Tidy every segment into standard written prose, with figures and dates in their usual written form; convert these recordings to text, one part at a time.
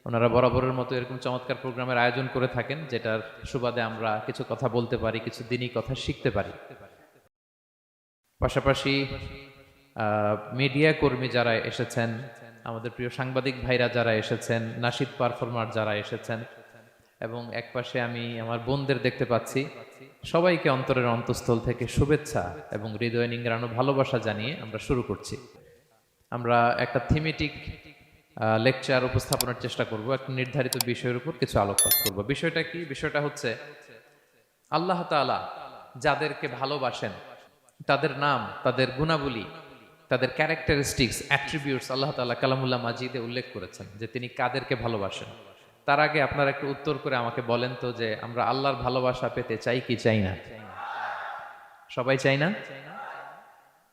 ওনারা বরাবরের মতো এরকম চমৎকার প্রোগ্রামের আয়োজন করে থাকেন, যেটার সুবাদে আমরা কিছু কথা বলতে পারি, কিছু দিনই কথা শিখতে পারি। পাশাপাশি মিডিয়া কর্মী যারা এসেছেন, আমাদের প্রিয় সাংবাদিক ভাইরা যারা এসেছেন, নাশিদ পারফর্মার যারা এসেছেন, এবং একপাশে আমি আমার বোনদের দেখতে পাচ্ছি, সবাইকে অন্তরের অন্তঃস্থল থেকে শুভেচ্ছা এবং হৃদয় নিংড়ানো ভালোবাসা জানিয়ে আমরা শুরু করছি। আমরা একটা থিমেটিক লেকচার উপস্থাপনের চেষ্টা করব, একটা নির্ধারিত বিষয়ের উপর কিছু আলোকপাত করব। বিষয়টা কি? বিষয়টা হচ্ছে আল্লাহ তাআলা যাদেরকে ভালোবাসেন তাদের নাম, তাদের গুণাবলী, তাদের ক্যারেক্টারিস্টিক্স, অ্যাট্রিবিউটস আল্লাহ তাআলা কালামুল্লাহ মাজিদে উল্লেখ করেছেন যে তিনি কাদেরকে ভালোবাসেন। তার আগে আপনারা একটু উত্তর করে আমাকে বলেন তো যে আমরা আল্লাহর ভালোবাসা পেতে চাই কি চাই না? সবাই চাই না?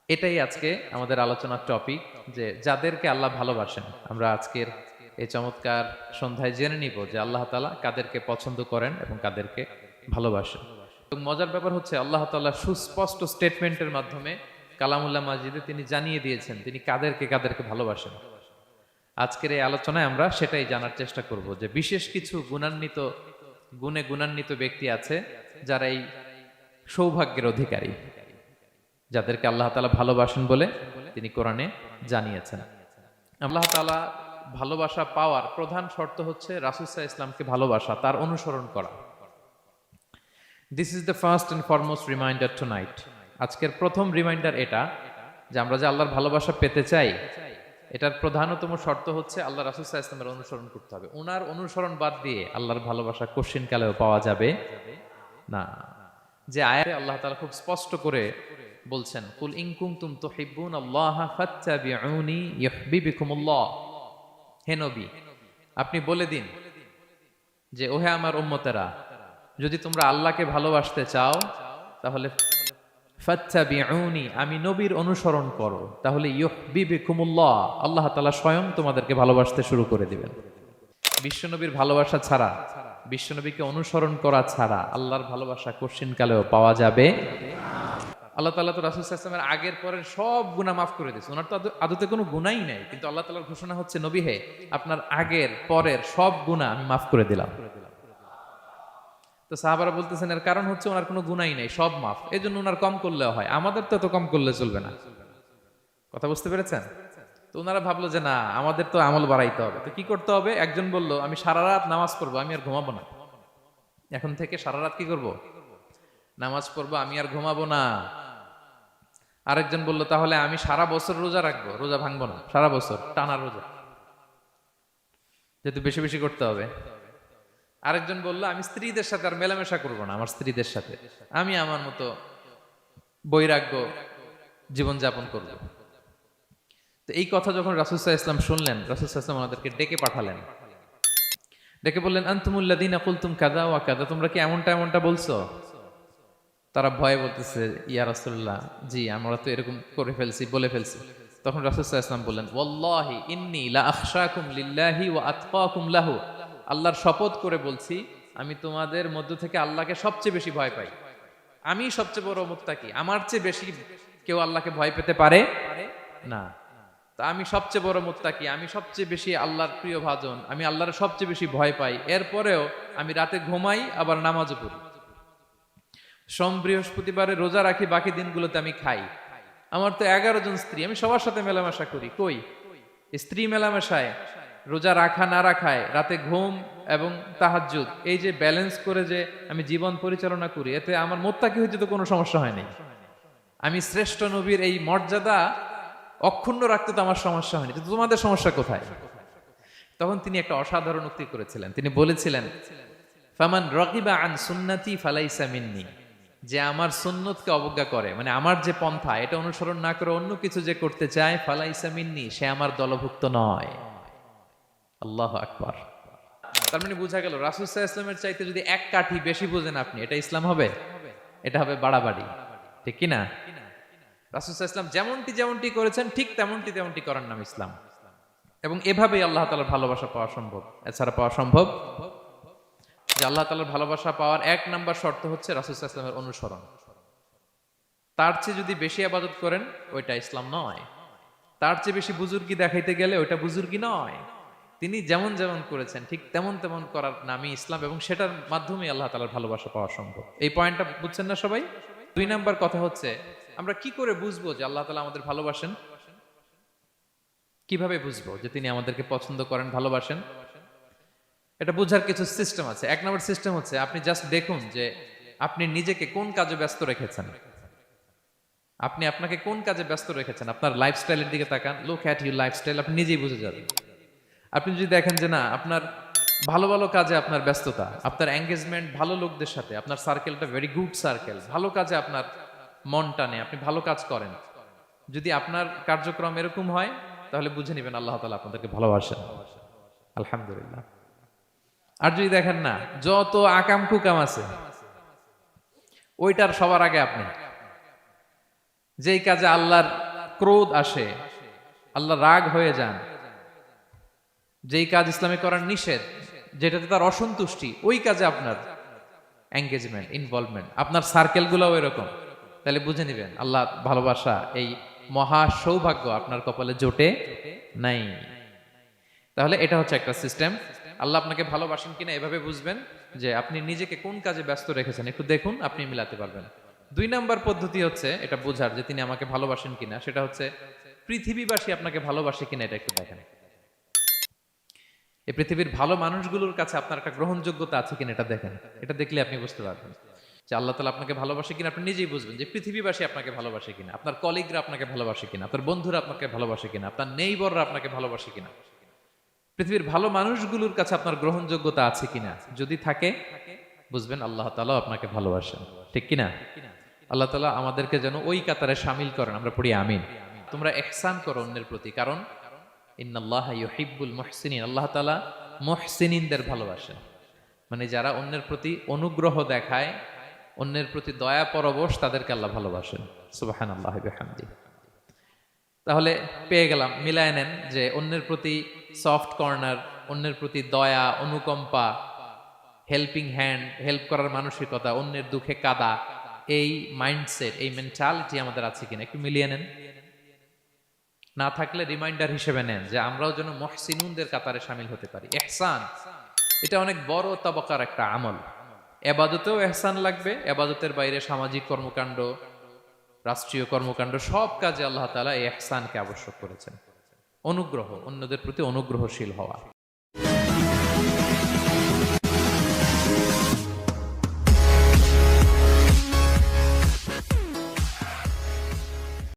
এটাই আজকে আমাদের আলোচনার টপিক, যে যাদেরকে আল্লাহ ভালোবাসেন। আমরা আজকের এই চমৎকার সন্ধ্যায় জেনে নিব যে আল্লাহ তাআলা কাদেরকে পছন্দ করেন এবং কাদেরকে ভালোবাসেন। এবং মজার ব্যাপার হচ্ছে আল্লাহ তাআলা সুস্পষ্ট স্টেটমেন্টের মাধ্যমে কালামুল্লাহ মাজিদে তিনি জানিয়ে দিয়েছেন তিনি কাদেরকে কাদেরকে ভালোবাসেন। আজকের এই আলোচনায় আমরা সেটাই জানার চেষ্টা করব যে বিশেষ কিছু গুণে গুণান্বিত ব্যক্তি আছে যারা এই সৌভাগ্যের অধিকারী, যাদেরকে আল্লাহ তাআলা ভালোবাসেন বলে তিনি কোরআনে জানিয়েছেন। আল্লাহ তাআলা ভালোবাসা পাওয়ার প্রধান শর্ত হচ্ছে রাসূল সাল্লাল্লাহু আলাইহি ওয়াসাল্লামকে ভালোবাসা, তার অনুসরণ করা। This is the first and foremost reminder tonight. আজকের প্রথম রিমাইন্ডার এটা যে আমরা যে আল্লাহর ভালোবাসা পেতে চাই, এটার প্রধানতম শর্ত হচ্ছে আল্লাহ রাসূল সাল্লাল্লাহু আলাইহি ওয়াসাল্লামের অনুসরণ করতে হবে। ওনার অনুসরণ বাদ দিয়ে আল্লাহর ভালোবাসা কোশ্চিন কালেও পাওয়া যাবে না। যে আয়াতে আল্লাহ তাআলা খুব স্পষ্ট করে বলছেন, কুল ইন কুনতুম তুহিব্বুনাল্লাহা ফাত্তাবিউনি ইউহিব্বুকুমুল্লাহ। হে নবী, আপনি বলে দিন যে ওহে আমার উম্মতেরা, যদি তোমরা আল্লাহকে ভালোবাসতে চাও তাহলে ফাত্তাবিউনি, আমি নবীর অনুসরণ করো, তাহলে ইউহিব্বুকুমুল্লাহ, আল্লাহ তাআলা স্বয়ং তোমাদেরকে ভালোবাসতে শুরু করে দিবেন। বিশ্বনবীর ভালোবাসা ছাড়া, বিশ্বনবীকে অনুসরণ করা ছাড়া আল্লাহর ভালোবাসা কোশ্চিন কালেও পাওয়া যাবে। আল্লাহ তাআলা তো রাসূল সাল্লাল্লাহু আলাইহি ওয়াসাল্লামের আগের পরের সব গুনাহ মাফ করে দিয়েছে। ওনার তো আদতে কোনো গুনাহই নাই, কিন্তু আল্লাহ তাআলার ঘোষণা হচ্ছে, নবী হে, আপনার আগের পরের সব গুনাহ আমি মাফ করে দিলাম। তো সাহাবারা বলতেছেন এর কারণ হচ্ছে ওনার কোনো গুনাহই নাই, সব মাফ, এজন্য ওনার কম করলেও হয়, আমাদের তো এত কম করলে চলবে না। কথা বুঝতে পেরেছেন? তো ওনারা ভাবলো যে না, আমাদের তো আমল বাড়াইতে হবে। তো কি করতে হবে? একজন বলল, আমি সারা রাত নামাজ পড়বো, আমি আর ঘুমাবো না। এখন থেকে সারা রাত কি করব? নামাজ পড়বো, আমি আর ঘুমাবো না। আরেকজন বলল, তাহলে আমি সারা বছর রোজা রাখবো, রোজা ভাঙবো না, সারা বছর টানা রোজা, যেহেতু বেশি বেশি করতে হবে। আরেকজন বলল, আমি স্ত্রীদের সাথে আর মেলামেশা করবো না, আমার স্ত্রীদের সাথে আমি আমার মতো বৈরাগ্য জীবনযাপন করবো। তো এই কথা যখন রাসূল সাল্লাল্লাহু আলাইহি ওয়াসাল্লাম শুনলেন, রাসূল সাল্লাল্লাহু আলাইহি ওয়াসাল্লাম ওনাদেরকে ডেকে পাঠালেন। ডেকে বললেন, আনতুমুল্লাযীনা কুলতুম কাযা ওয়া কাযা, তোমরা কি এমনটা এমনটা বলছো? তারা ভয়ে বলতেছে, ইয়া রাসূলুল্লাহ, জি আমরা তো এরকম করে ফেলছি, বলে ফেলছি। তখন রাসূল সাল্লাল্লাহু আলাইহি ওয়াসাল্লাম বললেন, ওয়াল্লাহি ইন্নী লা আখশাকুম লিল্লাহি ওয়া আতকাকুম লাহু, আল্লাহর শপথ করে বলছি, আমি তোমাদের মধ্য থেকে আল্লাহকে সবচেয়ে বেশি ভয় পাই। আমি সবচেয়ে বড় মুত্তাকি, আমার চেয়ে বেশি কেউ আল্লাহকে ভয় পেতে পারে না। তা আমি সবচেয়ে বড় মুত্তাকি, আমি সবচেয়ে বেশি আল্লাহর প্রিয় ভাজন, আমি আল্লাহর সবচেয়ে বেশি ভয় পাই। এরপরেও আমি রাতে ঘুমাই, আবার নামাজও পড়ি। সোম বৃহস্পতিবারে রোজা রাখি, বাকি দিনগুলোতে আমি খাই। আমার তো 11 জন স্ত্রী, আমি সবার সাথে মেলামেশা করি। কই স্ত্রী মেলামেশায়, রোজা রাখা না রাখায়, রাতে ঘুম এবং তাহাজ্জুদ, এই যে ব্যালেন্স করে যে আমি জীবন পরিচালনা করি, এতে আমার মুত্তাকি হইতে তো কোনো সমস্যা হয়নি। আমি শ্রেষ্ঠ নবীর এই মর্যাদা অক্ষুণ্ণ রাখতে তো আমার সমস্যা হয়নি, কিন্তু তোমাদের সমস্যা কোথায়? তখন তিনি একটা অসাধারণ উক্তি করেছিলেন। তিনি বলেছিলেন, ফামান রাগিবা আন সুন্নতি ফালাইসা মিন্নি, যে আমার সুন্নতকে অবজ্ঞা করে, মানে আমার যে পন্থা এটা অনুসরণ না করে অন্য কিছু যে করতে চায়, ফালাইসা মিন্নি, সে আমার দলভুক্ত নয়। আল্লাহু আকবার। তার মানে বোঝা গেল রাসূল সাল্লাল্লাহু আলাইহি ওয়াসাল্লামের চাইতে যদি এক কাঠি বেশি বোঝেন আপনি, এটা ইসলাম হবে? এটা হবে বাড়াবাড়ি, ঠিক কি না? রাসূল সাল্লাল্লাহু আলাইহি ওয়াসাল্লাম যেমনটি যেমনটি করেছেন ঠিক তেমনটি তেমনটি করার নাম ইসলাম। এবং এভাবেই আল্লাহ তাআলার ভালোবাসা পাওয়া সম্ভব। এছাড়া পাওয়া সম্ভব? যে আল্লাহ তাআলার ভালোবাসা পাওয়ার 1 নাম্বার শর্ত হচ্ছে রাসূল সাল্লাল্লাহু আলাইহি ওয়াসাল্লামের অনুসরণ। তার চেয়ে যদি বেশি ইবাদত করেন, ওইটা ইসলাম নয়। তার চেয়ে বেশি বুজুর্গি দেখাইতে গেলে ওইটা বুজুর্গি নয়। তিনি যেমন যেমন করেছেন ঠিক তেমন তেমন করার নামই ইসলাম, এবং সেটার মাধ্যমে আল্লাহ তাআলার ভালোবাসা পাওয়া সম্ভব। এই পয়েন্টটা বুঝছেন না সবাই? 2 নাম্বার কথা হচ্ছে, আমরা কি করে বুঝবো যে আল্লাহ তাআলা আমাদের ভালোবাসেন? কিভাবে বুঝবো যে তিনি আমাদেরকে পছন্দ করেন, ভালোবাসেন? এটা বোঝার কিছু সিস্টেম আছে। 1 নম্বর সিস্টেম হচ্ছে, আপনি জাস্ট দেখুন যে আপনি নিজেকে কোন কাজে ব্যস্ত রেখেছেন। আপনি আপনাকে কোন কাজে ব্যস্ত রেখেছেন, আপনার লাইফস্টাইলের দিকে তাকান, লুক অ্যাট ইউর লাইফস্টাইল, আপনি নিজেই বুঝে যাবেন। আপনি যদি দেখেন যে না, আপনার ভালো ভালো কাজে আপনার ব্যস্ততা, আপনার এঙ্গেজমেন্ট ভালো লোকদের সাথে, আপনার সার্কেলটা ভেরি গুড সার্কেল, ভালো কাজে আপনার মন টানে, আপনি ভালো কাজ করেন, যদি আপনার কার্যক্রম এরকম হয়, তাহলে বুঝে নেবেন আল্লাহ তাআলা আপনাদেরকে ভালোবাসেন। আলহামদুলিল্লাহ। আর যদি দেখেন না, যত আকাম কুকাম আছে ওইটার সবার আগে আপনি, যেই কাজে আল্লাহর ক্রোধ আসে, আল্লাহ রাগ হয়ে যান, যেই কাজ ইসলামে করার নিষেধ, যেটাতে তার অসন্তুষ্টি, ওই কাজে আপনার এঙ্গেজমেন্ট, ইনভলভমেন্ট, আপনার সার্কেল গুলাও এরকম, তাহলে বুঝে নিবেন আল্লাহ ভালোবাসা, এই মহা সৌভাগ্য আপনার কপালে জোটে নাই। তাহলে এটা হচ্ছে একটা সিস্টেম। আল্লাহ আপনাকে ভালোবাসেন কিনা এভাবে বুঝবেন যে আপনি নিজেকে কোন কাজে ব্যস্ত রেখেছেন, একটু দেখুন, আপনি মিলাতে পারবেন। 2 নাম্বার পদ্ধতি হচ্ছে এটা বোঝার যে তিনি আমাকে ভালোবাসেন কিনা, সেটা হচ্ছে পৃথিবীবাসী আপনাকে ভালোবাসে কিনা, এটা একটু দেখেন। এই পৃথিবীর ভালো মানুষগুলোর কাছে আপনার একটা গ্রহণযোগ্যতা আছে কিনা, এটা দেখেন। এটা দেখলে আপনি বুঝতে পারবেন যে আল্লাহ তাআলা আপনাকে ভালোবাসে কিনা। আপনি নিজেই বুঝবেন যে পৃথিবীবাসী আপনাকে ভালোবাসে কিনা, আপনার কলিগরা আপনাকে ভালোবাসে কিনা, আপনার বন্ধুরা আপনাকে ভালোবাসে কিনা, আপনার নেইবররা আপনাকে ভালোবাসে কিনা, পৃথিবীর ভালো মানুষগুলোর কাছে আপনার গ্রহণযোগ্যতা আছে কিনা। যদি থাকে, বুঝবেন আল্লাহ তাআলা আপনাকে ভালোবাসেন। ঠিক কিনা? আল্লাহ তাআলা আমাদেরকে যেন ওই কাতারে শামিল করেন। আমরা পড়ি আমিন। তোমরা ইহসান করো অন্যের প্রতি, কারণ ইন্নাল্লাহা ইউহিব্বুল মুহসিনিন, আল্লাহ তাআলা মুহসিনিনদের ভালোবাসেন। মানে যারা অন্যের প্রতি অনুগ্রহ দেখায়, অন্যের প্রতি দয়া পরবশ, তাদেরকে আল্লাহ ভালোবাসেন। সুবহানাল্লাহি ওয়া বিহামদিহি। তাহলে পেয়ে গেলাম, মিলায় নেন যে অন্যের প্রতি সফট কর্নার, অন্যের প্রতি দয়া, অনুকম্পা, হেল্পিং হ্যান্ড, হেল্প করার মানসিকতা, অন্যের দুঃখে কাদা, এই মাইন্ডসেট, এই মেন্টালিটি আমাদের আছে কিনা একটু মিলিয়ে নেন। না থাকলে রিমাইন্ডার হিসেবে নেন যে আমরাও যেন মুহসিনুনদের কাতারে শামিল হতে পারি। ইহসান এটা অনেক বড় তবকার একটা আমল। ইবাদতেও ইহসান লাগবে, ইবাদতের বাইরে সামাজিক কর্মকাণ্ড, রাষ্ট্রীয় কর্মকাণ্ড, সব কাজে আল্লাহ তাআলা এই ইহসানকে আবশ্যক করেছেন। অনুগ্রহ, অন্যদের প্রতি অনুগ্রহশীল হওয়া।